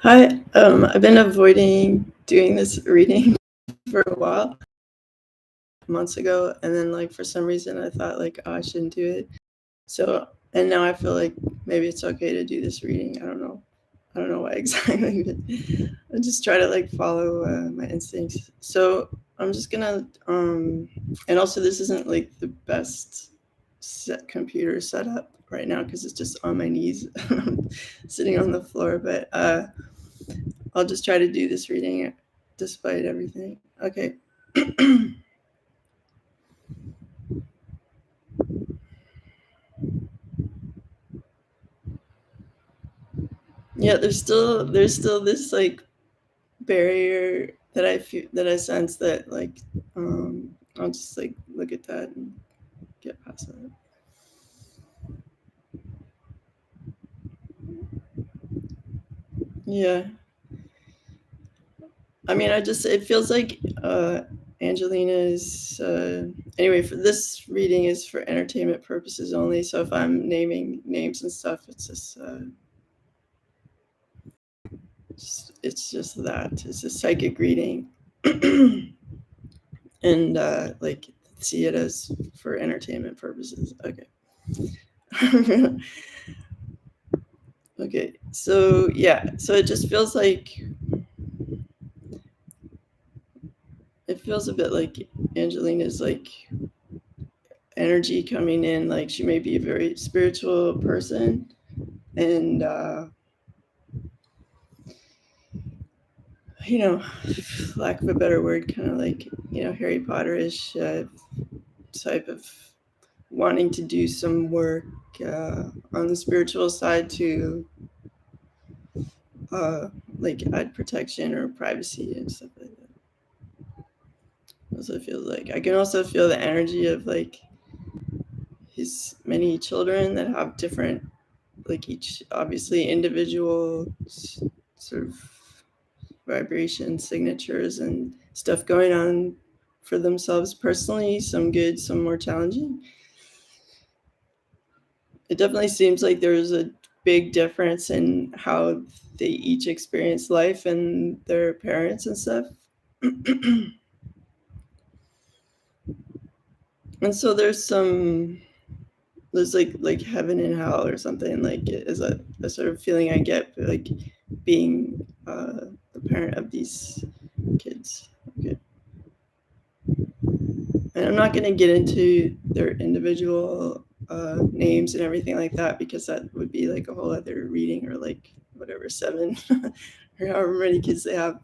Hi, I've been avoiding doing this reading for a while, months ago, and then like for some reason I thought like, oh, I shouldn't do it. So, and now I feel like maybe it's okay to do this reading. I don't know. I don't know why exactly, but I just try to like follow my instincts. So I'm just gonna, and also this isn't like the best computer setup right now because it's just on my knees, sitting on the floor. But I'll just try to do this reading despite everything. Okay. Yeah, there's still this like barrier that I feel that I sense that like I'll just like look at that and get past that. Yeah. I mean, I just it feels like Angelina is anyway, for this reading is for entertainment purposes only. So if I'm naming names and stuff, it's just that. It's a psychic reading. And like see it as for entertainment purposes. Okay. Okay. So yeah, so it just feels like it feels a bit like Angelina's like energy coming in, like she may be a very spiritual person, and you know, lack of a better word, kind of like, Harry Potter-ish type of wanting to do some work on the spiritual side to uh, like add protection or privacy and stuff like that. Also feels like I can also feel the energy of like his many children that have different, like each obviously individual sort of vibration signatures and stuff going on for themselves personally, some good, some more challenging. It definitely seems like there's a big difference in how they each experience life and their parents and stuff. And so there's like heaven and hell or something, like it is a sort of feeling I get like being the parent of these kids. Okay. And I'm not going to get into their individual names and everything like that because that would be like a whole other reading, or like whatever, seven or however many kids they have,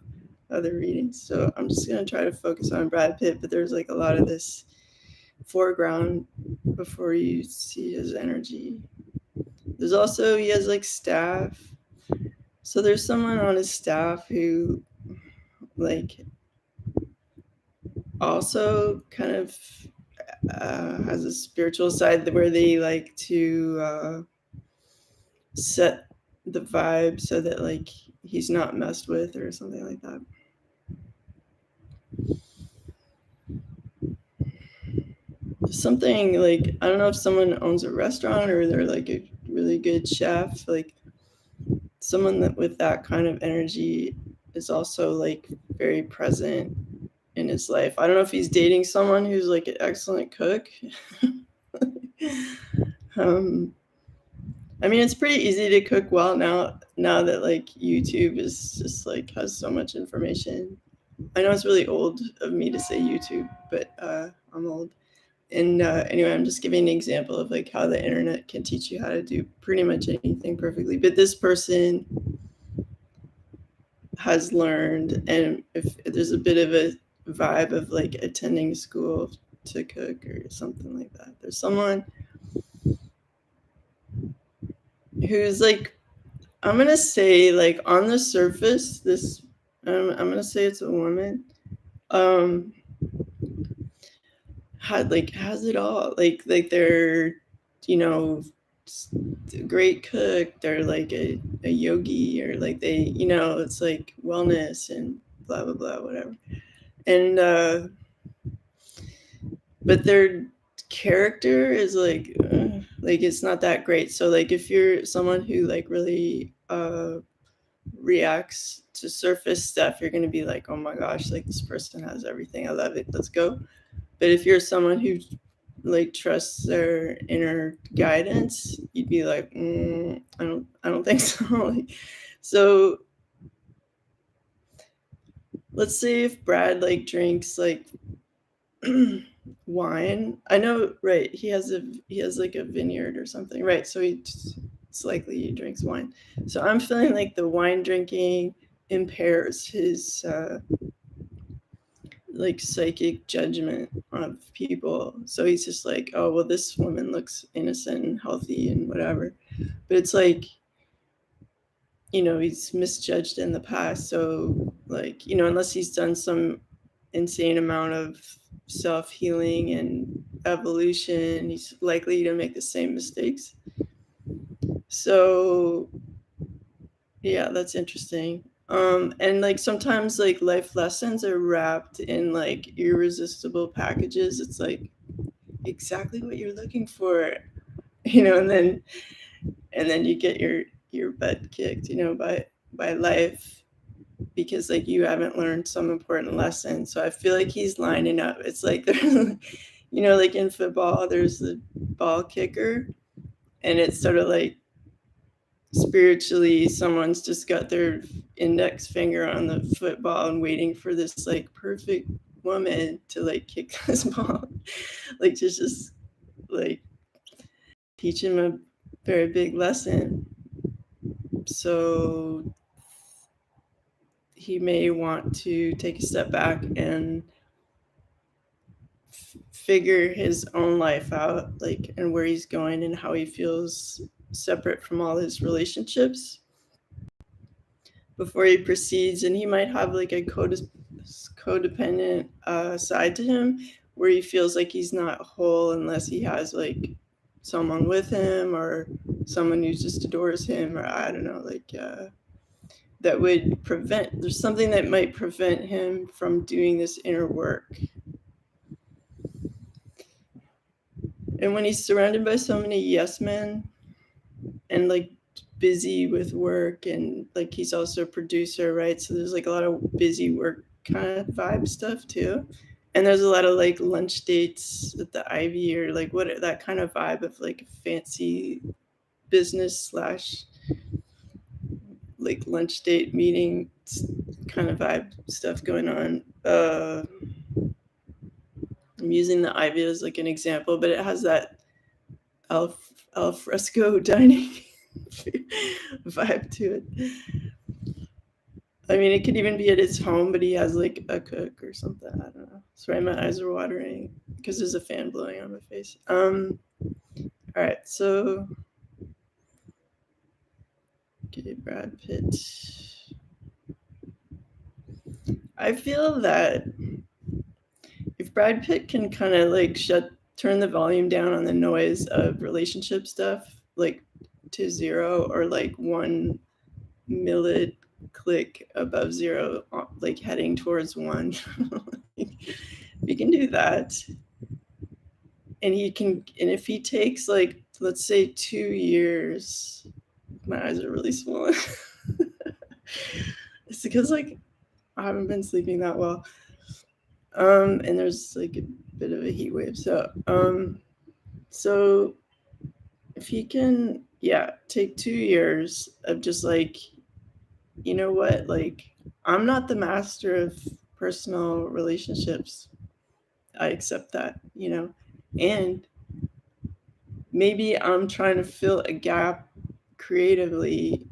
other readings. So I'm just going to try to focus on Brad Pitt, but there's like a lot of this foreground before you see his energy. There's also, he has like staff. So there's someone on his staff who like also kind of has a spiritual side where they like to set the vibe so that like he's not messed with or something like that. Something like, I don't know if someone owns a restaurant or they're like a really good chef, like someone that with that kind of energy is also like very present in his life. I don't know if he's dating someone who's like an excellent cook. um, I mean, it's pretty easy to cook well now that like YouTube is just like has so much information. I know it's really old of me to say YouTube, but I'm old. And anyway, I'm just giving an example of like how the internet can teach you how to do pretty much anything perfectly. But this person has learned, and if there's a bit of a vibe of like attending school to cook or something like that. There's someone who's like, I'm gonna say like on the surface, this I'm gonna say it's a woman. Um, had like has it all. Like they're, you know, a great cook. They're like a yogi, or like they, it's like wellness and blah blah blah whatever. And but their character is like it's not that great. So like if you're someone who like really reacts to surface stuff, you're going to be like, oh my gosh, like this person has everything. I love it. Let's go. But if you're someone who like trusts their inner guidance, you'd be like, I don't think so. Like, so let's say if Brad like drinks like wine. I know, right? He has like a vineyard or something, right? So it's likely he drinks wine. So I'm feeling like the wine drinking impairs his like psychic judgment of people. So he's just like, oh well, this woman looks innocent and healthy and whatever. But it's like, you know, he's misjudged in the past. So like, you know, unless he's done some insane amount of self-healing and evolution, he's likely to make the same mistakes. So yeah, that's interesting. And like sometimes like life lessons are wrapped in like irresistible packages. It's like exactly what you're looking for, you know, and then you get your butt kicked, you know, by life because like you haven't learned some important lesson. So I feel like he's lining up. It's like there's, you know, like in football, there's the ball kicker, and it's sort of like spiritually someone's just got their index finger on the football and waiting for this like perfect woman to like kick this ball, like just like teach him a very big lesson. So he may want to take a step back and figure his own life out, like, and where he's going and how he feels separate from all his relationships before he proceeds. And he might have like a codependent side to him where he feels like he's not whole unless he has like someone with him or someone who just adores him, or I don't know, like that would prevent, there's something that might prevent him from doing this inner work. And when he's surrounded by so many yes men and like busy with work, and like he's also a producer, right? So there's like a lot of busy work kind of vibe stuff too. And there's a lot of like lunch dates at the Ivy, or like what that kind of vibe of like fancy business slash like lunch date meeting kind of vibe stuff going on. I'm using the Ivy as like an example, but it has that al fresco dining vibe to it. I mean, it could even be at his home, but he has like a cook or something. I don't know. Sorry, my eyes are watering because there's a fan blowing on my face. All right, so okay, Brad Pitt. I feel that if Brad Pitt can kind of like turn the volume down on the noise of relationship stuff, like to zero or like 1 milli click above zero, like heading towards one. If he can do that, and if he takes like, let's say 2 years, my eyes are really swollen. It's because like I haven't been sleeping that well. And there's like a bit of a heat wave. So if he can, yeah, take 2 years of just like, you know what, like I'm not the master of personal relationships. I accept that, you know, and maybe I'm trying to fill a gap creatively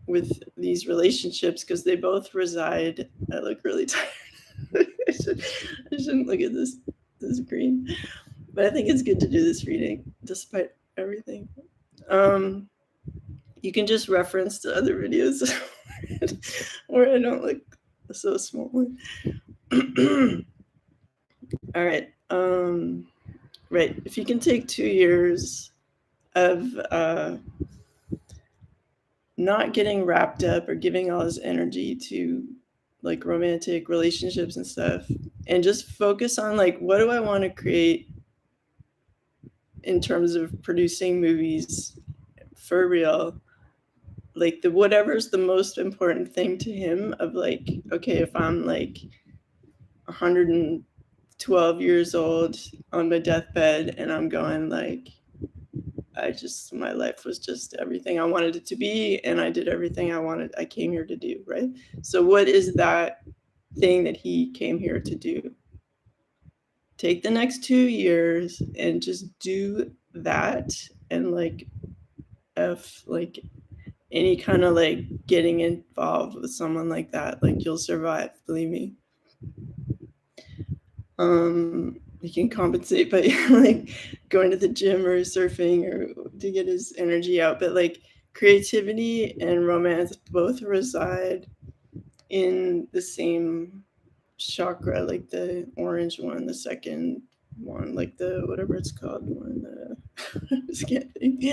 with these relationships because they both reside. I look really tired. I shouldn't look at this green, but I think it's good to do this reading despite everything. You can just reference to other videos where I don't look so small. All right. Right. If you can take 2 years of not getting wrapped up or giving all his energy to like romantic relationships and stuff, and just focus on like, what do I want to create in terms of producing movies for real, like the whatever's the most important thing to him of like, okay, if I'm like 112 years old on my deathbed and I'm going like, my life was just everything I wanted it to be, and I did everything I came here to do, right? So what is that thing that he came here to do? Take the next 2 years and just do that, and like like any kind of like getting involved with someone like that, like you'll survive, believe me. He can compensate by like going to the gym or surfing or to get his energy out, but like creativity and romance both reside in the same chakra, like the orange one, the second one, like the whatever it's called one, I just can't think.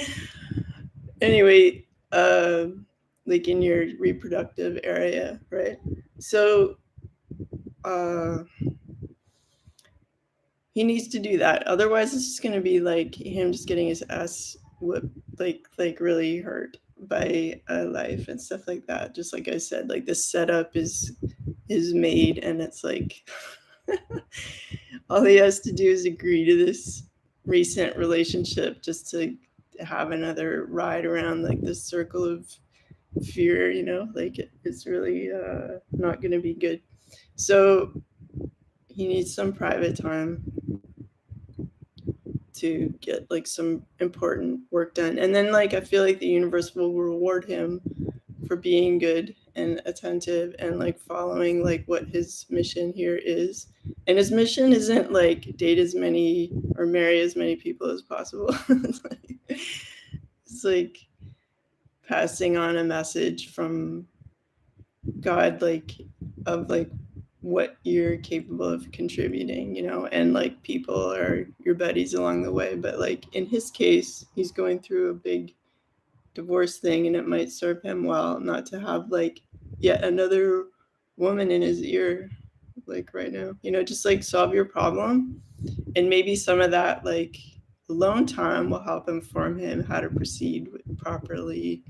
Anyway, like in your reproductive area, right? So he needs to do that. Otherwise, it's just going to be like him just getting his ass whipped, like really hurt by life and stuff like that. Just like I said, like the setup is made, and it's like all he has to do is agree to this recent relationship just to have another ride around like this circle of fear, like it's really not going to be good. So he needs some private time to get like some important work done, and then like I feel like the universe will reward him for being good and attentive and like following like what his mission here is. And his mission isn't like date as many or marry as many people as possible. It's like passing on a message from God, like of like what you're capable of contributing, and like people are your buddies along the way. But like in his case, he's going through a big divorce thing, and it might serve him well not to have like yet another woman in his ear like right now, just like solve your problem, and maybe some of that like alone time will help inform him how to proceed properly,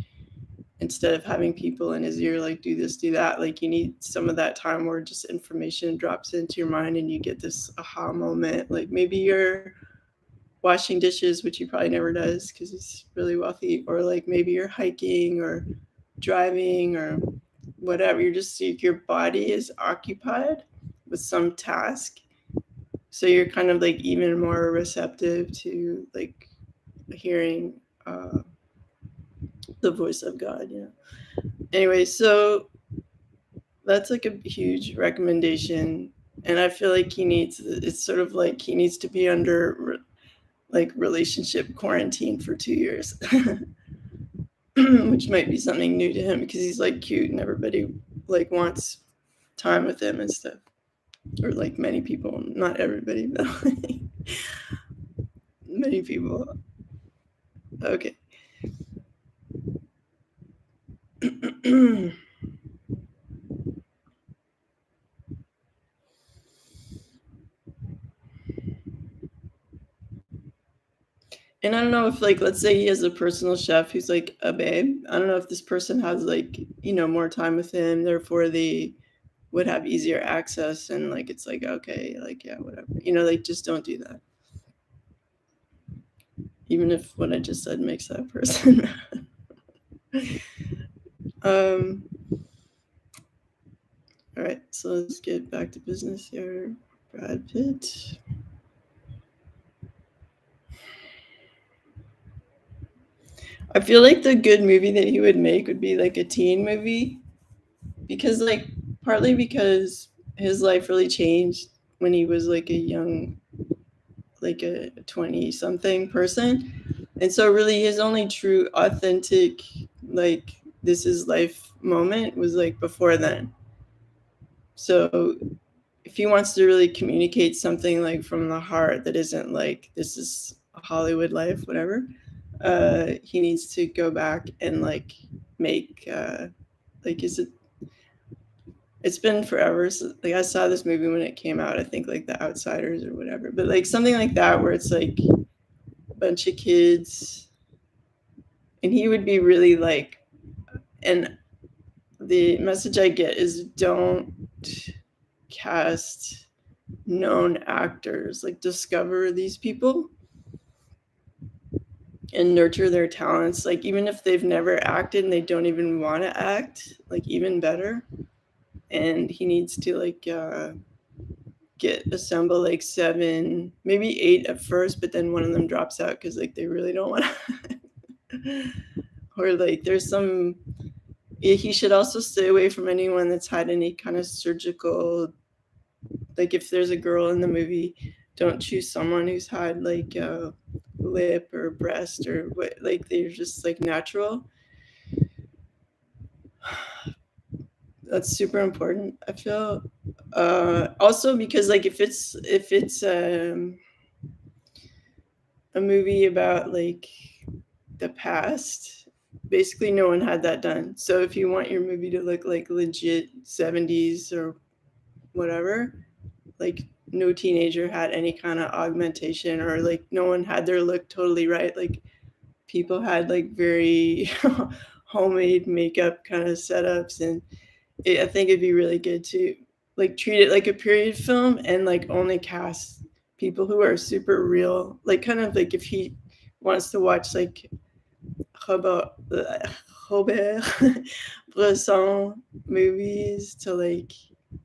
instead of having people in his ear like do this, do that. Like you need some of that time where just information drops into your mind and you get this aha moment. Like maybe you're washing dishes, which he probably never does because he's really wealthy, or like maybe you're hiking or driving or whatever. You're just, your body is occupied with some task, so you're kind of like even more receptive to like hearing the voice of God. Anyway, so that's like a huge recommendation, and I feel like it's sort of like he needs to be under like relationship quarantine for 2 years, which might be something new to him because he's like cute and everybody like wants time with him and stuff, or like many people, not everybody, but like many people. Okay. And I don't know if like, let's say he has a personal chef who's like a babe. I don't know if this person has like, more time with him, therefore they would have easier access, and like it's like, okay, like yeah, whatever. Like just don't do that. Even if what I just said makes that person all right, so let's get back to business here. Brad Pitt. I feel like the good movie that he would make would be like a teen movie, because like partly because his life really changed when he was like a young, like a 20 something person, and so really his only true authentic like this is life moment was like before then. So if he wants to really communicate something like from the heart that isn't like this is a Hollywood life, whatever, he needs to go back and like make like it's been forever. So, like I saw this movie when it came out, I think like The Outsiders or whatever, but like something like that where it's like a bunch of kids, and he would be really like and the message I get is don't cast known actors. Like, discover these people and nurture their talents. Like, even if they've never acted and they don't even want to act, like, even better. And he needs to like assemble like 7, maybe 8 at first, but then one of them drops out because like they really don't want to. Or like there's some. He should also stay away from anyone that's had any kind of surgical. Like, if there's a girl in the movie, don't choose someone who's had like lip or breast or what. Like, they're just like natural. That's super important, I feel. Also because like if it's a movie about like the past, basically no one had that done. So if you want your movie to look like legit 70s or whatever, like no teenager had any kind of augmentation, or like no one had their look totally right. Like, people had like very homemade makeup kind of setups, and I think it'd be really good to like treat it like a period film and like only cast people who are super real. Like, kind of like if he wants to watch like Robert, Robert Bresson movies, to like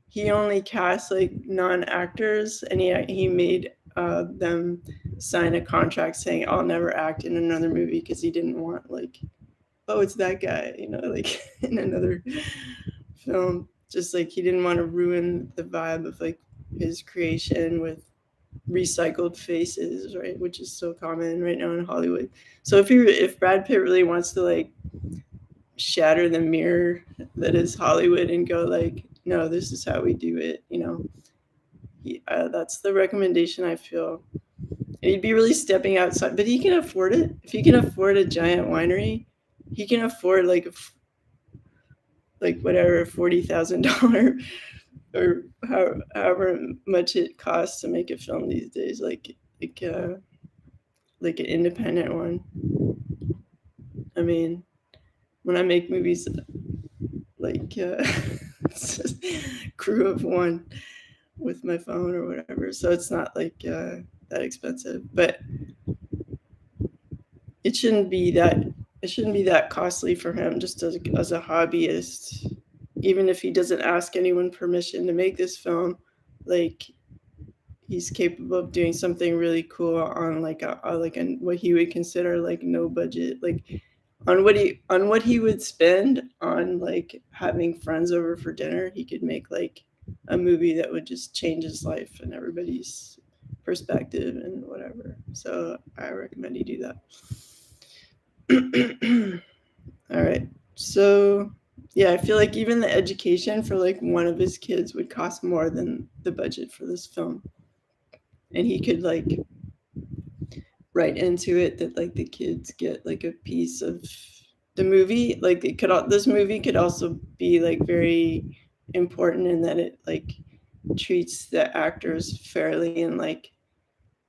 he only cast like non-actors, and he made them sign a contract saying I'll never act in another movie, because he didn't want like, oh, it's that guy, like in another film. Just like he didn't want to ruin the vibe of like his creation with recycled faces, right? Which is so common right now in Hollywood. So if Brad Pitt really wants to like shatter the mirror that is Hollywood and go like, no, this is how we do it, that's the recommendation I feel. And he'd be really stepping outside, but he can afford it. If he can afford a giant winery, he can afford like whatever $40,000 or however much it costs to make a film these days, like an independent one. I mean, when I make movies, like it's just crew of one with my phone or whatever, so it's not like that expensive, but it shouldn't be that costly for him, just as a hobbyist. Even if he doesn't ask anyone permission to make this film, like, he's capable of doing something really cool on like what he would consider like no budget, like on what he would spend on like having friends over for dinner. He could make like a movie that would just change his life and everybody's perspective and whatever. So I recommend you do that. All right. So yeah, I feel like even the education for like one of his kids would cost more than the budget for this film. And he could like write into it that like the kids get like a piece of the movie. Like, this movie could also be like very important in that it like treats the actors fairly, and like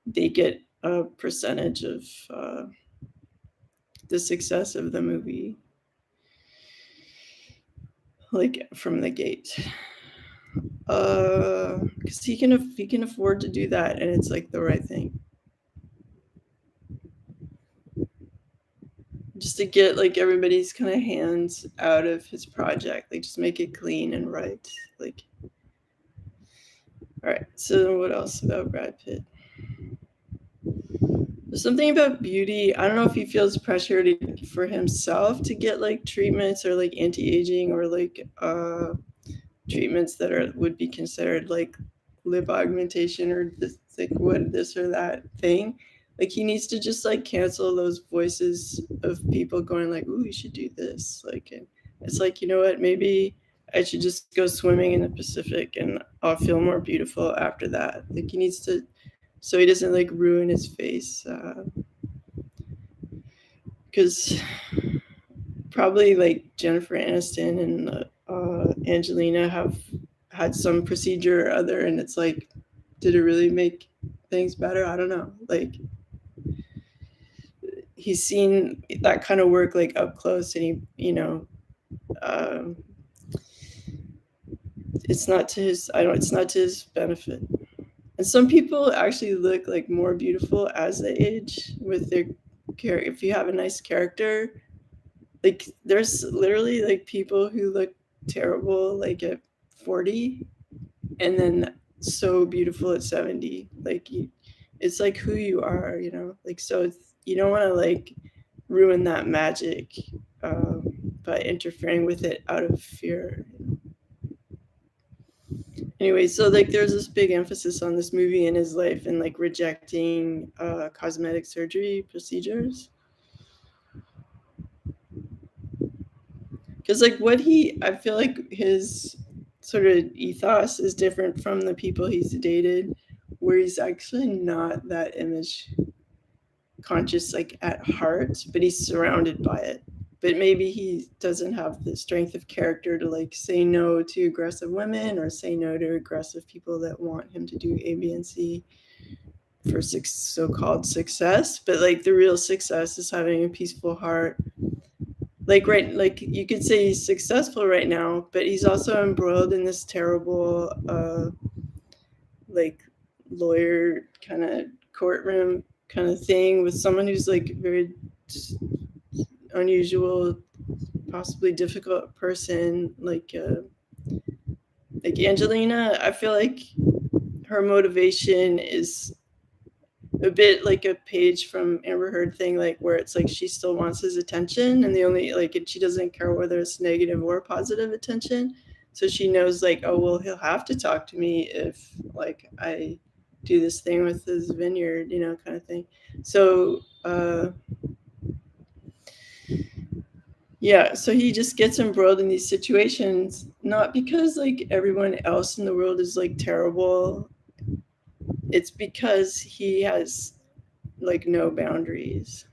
they get a percentage of the success of the movie, like from the gate. Because he can afford to do that, and it's like the right thing. Just to get like everybody's kind of hands out of his project, like just make it clean and right. Like, all right. So what else about Brad Pitt? There's something about beauty. I don't know if he feels pressure for himself to get like treatments or like anti-aging or like treatments that would be considered like lip augmentation or this or that thing. Like, he needs to just like cancel those voices of people going like, "Ooh, you should do this." Like, and it's like, you know what? Maybe I should just go swimming in the Pacific and I'll feel more beautiful after that. Like, he needs to, so he doesn't like ruin his face. Because probably like Jennifer Aniston and Angelina have had some procedure or other, and it's like, did it really make things better? I don't know. Like, he's seen that kind of work like up close, and he um, it's not to his. I don't. It's not to his benefit. And some people actually look like more beautiful as they age with their character. If you have a nice character, like there's literally like people who look terrible like at 40 and then so beautiful at 70. Like it's like who you are, you know. Like so, you don't want to like ruin that magic by interfering with it out of fear. Anyway, so like there's this big emphasis on this movie in his life and like rejecting cosmetic surgery procedures. Because like I feel like his sort of ethos is different from the people he's dated, where he's actually not that image conscious like at heart, but he's surrounded by it. But maybe he doesn't have the strength of character to like say no to aggressive women or say no to aggressive people that want him to do A, B, and C for so-called success. But like the real success is having a peaceful heart. Like you could say he's successful right now, but he's also embroiled in this terrible like lawyer kind of courtroom kind of thing with someone who's like very unusual, possibly difficult person like Angelina. I feel like her motivation is a bit like a page from Amber Heard thing, like where it's like she still wants his attention, and the only like she doesn't care whether it's negative or positive attention. So she knows like, oh well, he'll have to talk to me if like I do this thing with his vineyard, you know, kind of thing. So yeah, so he just gets embroiled in these situations, not because like everyone else in the world is like terrible. It's because he has like no boundaries.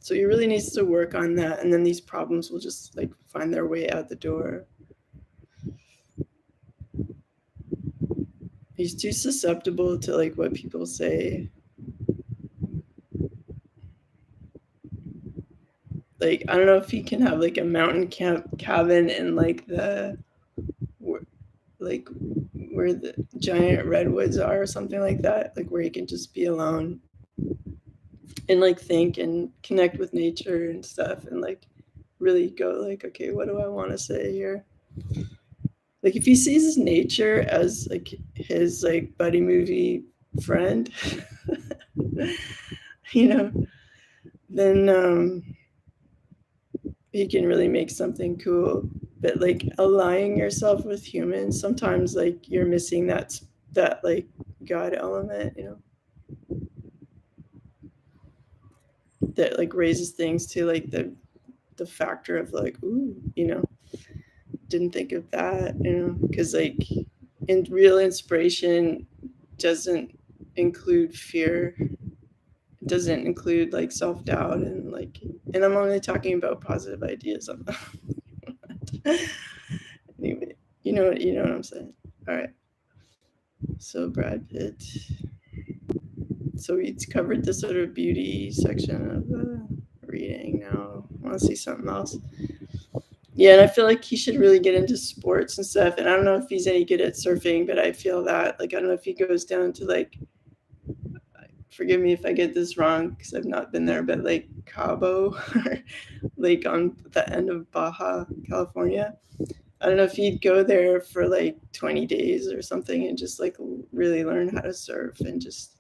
So he really needs to work on that, and then these problems will just like find their way out the door. He's too susceptible to like what people say. Like I don't know if he can have like a mountain cabin in like the like where the giant redwoods are or something like that, like where he can just be alone and like think and connect with nature and stuff and like really go like, okay, what do I want to say here? Like if he sees nature as like his like buddy movie friend, you know, then he can really make something cool. But like aligning yourself with humans, sometimes like you're missing that like God element, you know, that like raises things to like the factor of like, ooh, you know, didn't think of that, you know, because like in real inspiration doesn't include fear. It doesn't include like self-doubt and like, and I'm only talking about positive ideas. Anyway, you know what I'm saying. All right. So Brad Pitt. So he's covered the sort of beauty section of reading. Now I want to see something else. Yeah, and I feel like he should really get into sports and stuff. And I don't know if he's any good at surfing, but I feel that like I don't know if he goes down to like, forgive me if I get this wrong because I've not been there, but like Cabo, like on the end of Baja California. I don't know if he'd go there for like 20 days or something and just like really learn how to surf and just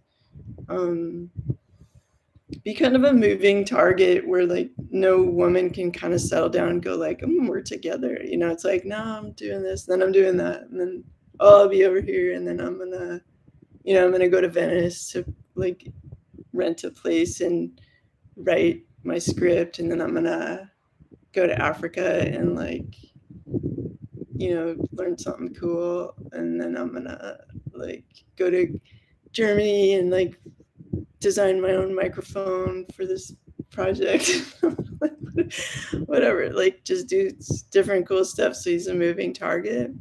be kind of a moving target where like no woman can kind of settle down and go like, we're together. You know, it's like, no, I'm doing this, then I'm doing that, and then I'll be over here, and then I'm gonna go to Venice to like rent a place and write my script, and then I'm gonna go to Africa and like, learn something cool, and then I'm gonna like go to Germany and like design my own microphone for this project. Whatever, like just do different cool stuff so he's a moving target.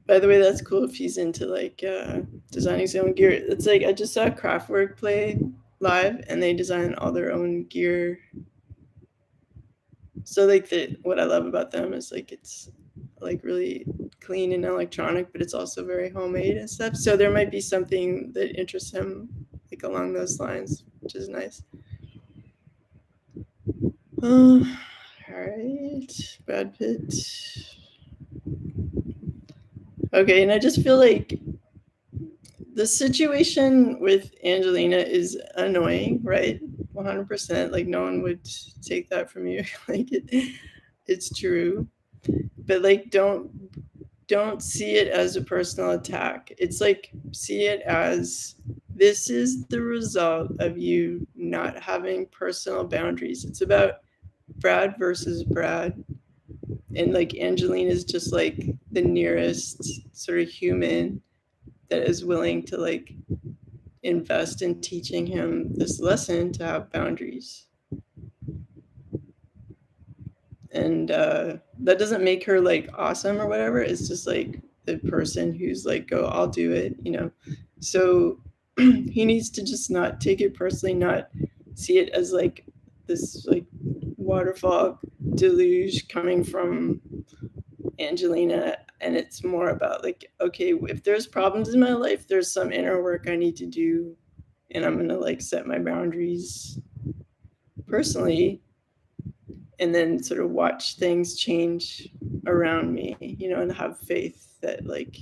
By the way, that's cool if he's into like designing his own gear. It's like I just saw Kraftwerk play live and they design all their own gear So like what I love about them is like it's like really clean and electronic, but it's also very homemade and stuff. So there might be something that interests him like along those lines, which is nice. All right, Brad Pitt. Okay, and I just feel like the situation with Angelina is annoying, right? 100%. Like no one would take that from you. Like it's true. But like don't see it as a personal attack. It's like see it as this is the result of you not having personal boundaries. It's about Brad versus Brad. And like Angelina is just like the nearest sort of human that is willing to like invest in teaching him this lesson to have boundaries. And that doesn't make her like awesome or whatever. It's just like the person who's like, go, I'll do it, you know. So he needs to just not take it personally, not see it as like this like waterfall deluge coming from Angelina. And it's more about like, okay, if there's problems in my life, there's some inner work I need to do, and I'm gonna like set my boundaries personally, and then sort of watch things change around me, you know, and have faith that like,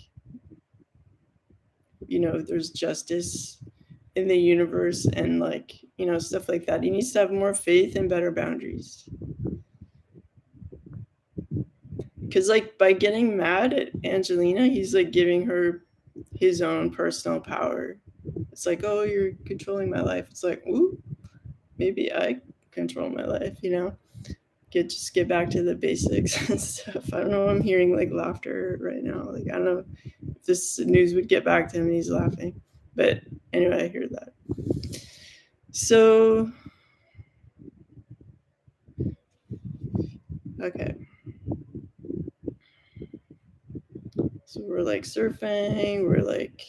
you know, there's justice in the universe and like, you know, stuff like that. He needs to have more faith and better boundaries. Because like by getting mad at Angelina, he's like giving her his own personal power. It's like, oh, you're controlling my life. It's like, ooh, maybe I control my life, you know? Just get back to the basics and stuff. I don't know. I'm hearing like laughter right now. Like I don't know if this news would get back to him and he's laughing. But anyway, I hear that. So okay. So we're like surfing, we're like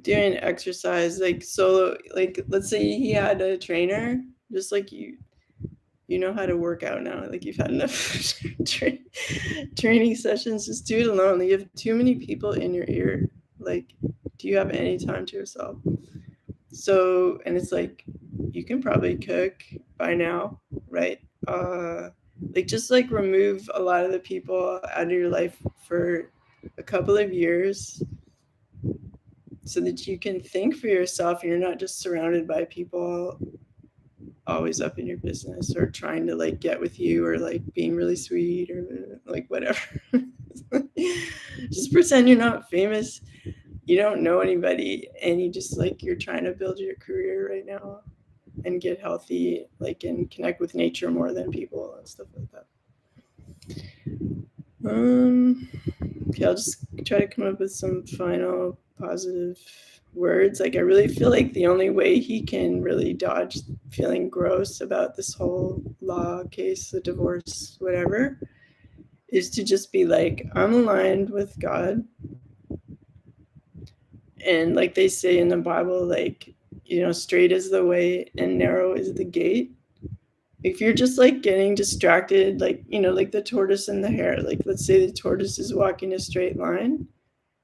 doing exercise, like solo, like let's say he had a trainer, just like you know how to work out now. Like you've had enough training sessions. Just do it alone. Like, you have too many people in your ear. Like, do you have any time to yourself? So, and it's like you can probably cook by now, right? Like just like remove a lot of the people out of your life for a couple of years so that you can think for yourself and you're not just surrounded by people always up in your business or trying to like get with you or like being really sweet or like whatever. Just pretend you're not famous, you don't know anybody, and you just like you're trying to build your career right now and get healthy, like and connect with nature more than people and stuff like that. Okay, I'll just try to come up with some final positive words. Like I really feel like the only way he can really dodge feeling gross about this whole law case, the divorce, whatever, is to just be like, I'm aligned with God. And like they say in the Bible, like, you know, straight is the way and narrow is the gate. If you're just like getting distracted, like, you know, like the tortoise and the hare, like let's say the tortoise is walking a straight line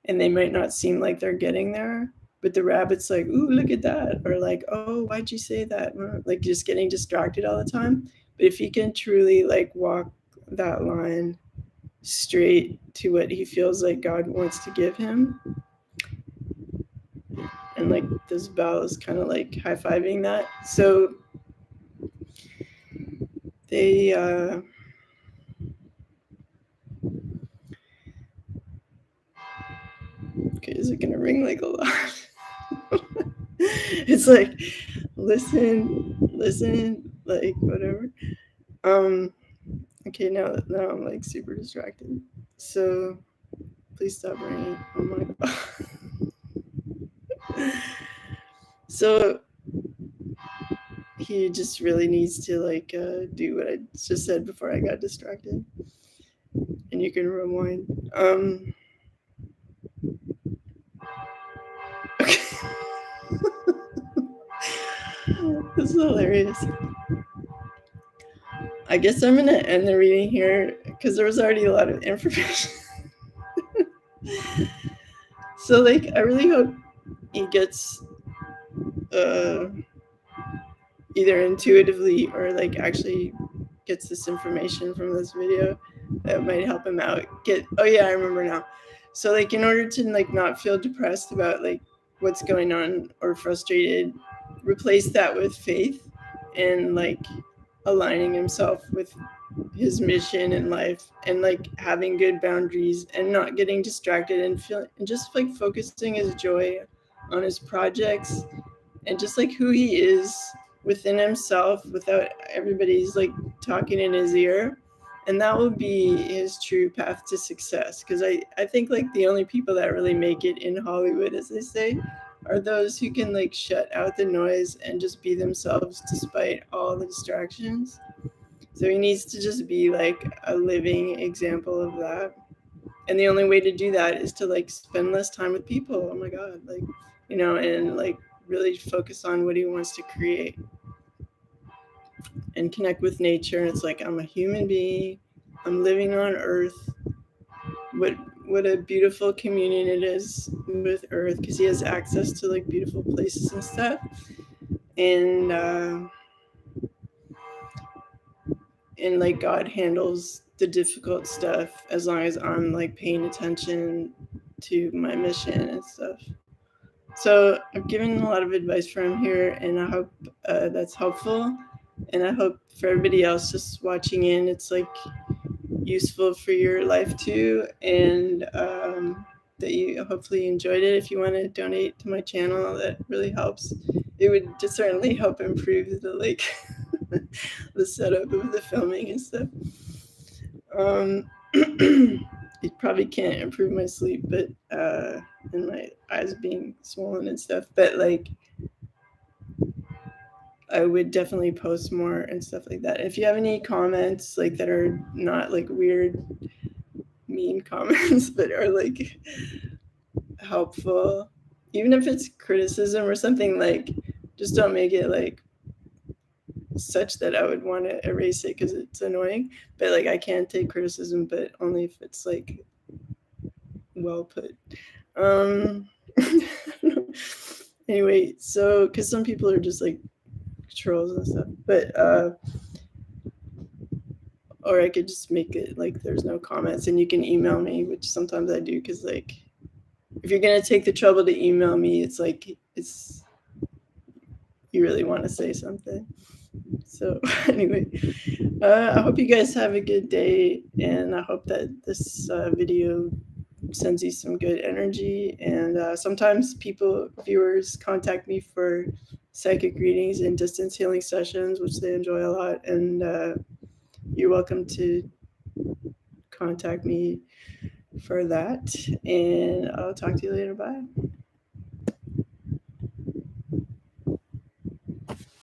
and they might not seem like they're getting there, but the rabbit's like, ooh, look at that. Or like, oh, why'd you say that? Like just getting distracted all the time. But if he can truly like walk that line straight to what he feels like God wants to give him, and like this bell is kind of like high-fiving that. So they okay, is it gonna ring like a lot? It's like listen, like whatever. Okay, now I'm like super distracted. So please stop ringing. Oh my god. So he just really needs to like do what I just said before I got distracted. And you can rewind. Okay. This is hilarious. I guess I'm gonna end the reading here because there was already a lot of information. So like I really hope he gets either intuitively or like actually gets this information from this video that might help him out. Oh yeah, I remember now. So like in order to like not feel depressed about like what's going on or frustrated, replace that with faith and like aligning himself with his mission in life and like having good boundaries and not getting distracted and just like focusing his joy on his projects and just like who he is within himself without everybody's like talking in his ear. And that will be his true path to success, because I think like the only people that really make it in Hollywood, as they say, are those who can like shut out the noise and just be themselves despite all the distractions. So he needs to just be like a living example of that. And the only way to do that is to like spend less time with people. Oh my God. Like, and like really focus on what he wants to create and connect with nature. And it's like, I'm a human being. I'm living on Earth. What a beautiful communion it is with Earth, because he has access to like beautiful places and stuff. And like God handles the difficult stuff as long as I'm like paying attention to my mission and stuff. So I've given a lot of advice for him here, and I hope that's helpful. And I hope for everybody else just watching in, it's like useful for your life too, and that you hopefully enjoyed it. If you want to donate to my channel, that really helps. It would just certainly help improve the like the setup of the filming and stuff. It probably can't improve my sleep, but and my eyes being swollen and stuff. But like, I would definitely post more and stuff like that. If you have any comments like that are not like weird, mean comments, but are like helpful, even if it's criticism or something, like just don't make it like such that I would want to erase it because it's annoying. But like I can take criticism, but only if it's like well put. Anyway, so because some people are just like trolls and stuff, but or I could just make it like there's no comments and you can email me, which sometimes I do, because like if you're gonna take the trouble to email me, it's like you really want to say something. So anyway, I hope you guys have a good day, and I hope that this video sends you some good energy. And sometimes viewers contact me for psychic readings and distance healing sessions, which they enjoy a lot. And you're welcome to contact me for that. And I'll talk to you later. Bye.